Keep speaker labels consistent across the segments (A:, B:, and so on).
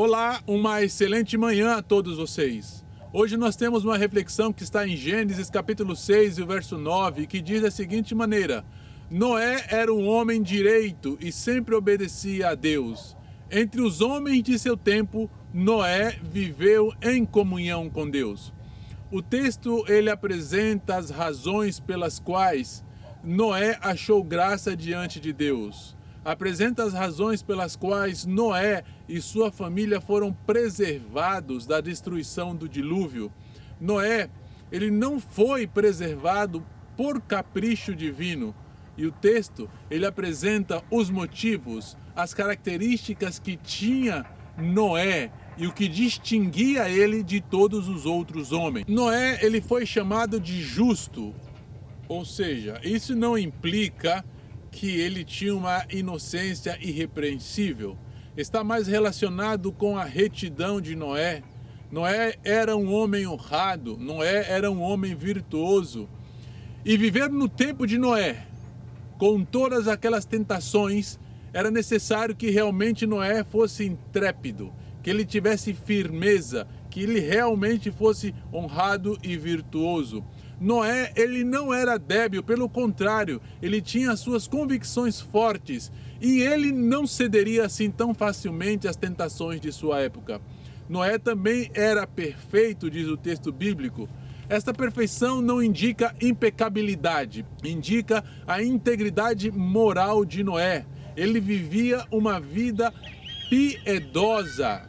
A: Olá, uma excelente manhã a todos vocês. Hoje nós temos uma reflexão que está em Gênesis capítulo 6 e o verso 9, que diz da seguinte maneira: Noé era um homem direito e sempre obedecia a Deus. Entre os homens de seu tempo, Noé viveu em comunhão com Deus. O texto ele apresenta as razões pelas quais Noé achou graça diante de Deus. Apresenta as razões pelas quais Noé e sua família foram preservados da destruição do dilúvio. Noé, ele não foi preservado por capricho divino. E o texto, ele apresenta os motivos, as características que tinha Noé e o que distinguia ele de todos os outros homens. Noé, ele foi chamado de justo, ou seja, isso não implica que ele tinha uma inocência irrepreensível. Está mais relacionado com a retidão de Noé. Noé era um homem honrado, Noé era um homem virtuoso. E viver no tempo de Noé, com todas aquelas tentações, era necessário que realmente Noé fosse intrépido, que ele tivesse firmeza, que ele realmente fosse honrado e virtuoso. Noé, ele não era débil, pelo contrário, ele tinha suas convicções fortes e ele não cederia assim tão facilmente às tentações de sua época. Noé também era perfeito, diz o texto bíblico. Esta perfeição não indica impecabilidade, indica a integridade moral de Noé. Ele vivia uma vida piedosa.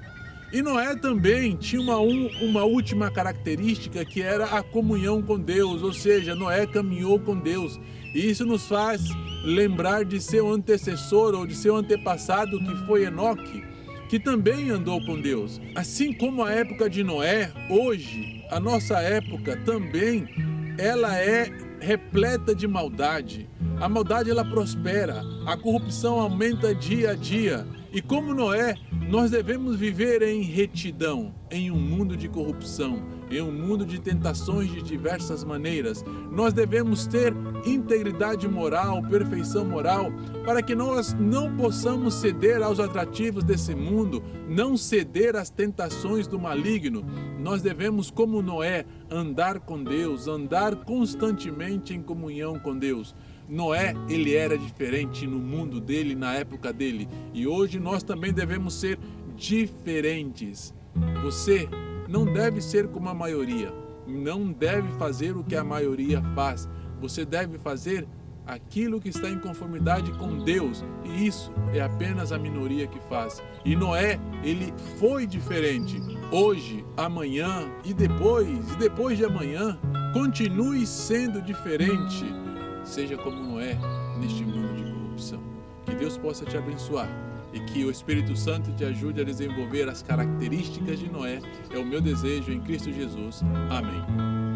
A: E Noé também tinha uma última característica, que era a comunhão com Deus, ou seja, Noé caminhou com Deus. E isso nos faz lembrar de seu antecessor ou de seu antepassado, que foi Enoque, que também andou com Deus. Assim como a época de Noé, hoje, a nossa época também, ela é repleta de maldade. A maldade, ela prospera, a corrupção aumenta dia a dia. E como Noé, nós devemos viver em retidão, em um mundo de corrupção, em um mundo de tentações de diversas maneiras. Nós devemos ter integridade moral, perfeição moral, para que nós não possamos ceder aos atrativos desse mundo, não ceder às tentações do maligno. Nós devemos, como Noé, andar com Deus, andar constantemente em comunhão com Deus. Noé, ele era diferente no mundo dele, na época dele. E hoje nós também devemos ser diferentes. Você não deve ser como a maioria. Não deve fazer o que a maioria faz. Você deve fazer aquilo que está em conformidade com Deus. E isso é apenas a minoria que faz. E Noé, ele foi diferente. Hoje, amanhã e depois de amanhã, continue sendo diferente. Seja como Noé neste mundo de corrupção. Que Deus possa te abençoar e que o Espírito Santo te ajude a desenvolver as características de Noé. É o meu desejo em Cristo Jesus. Amém.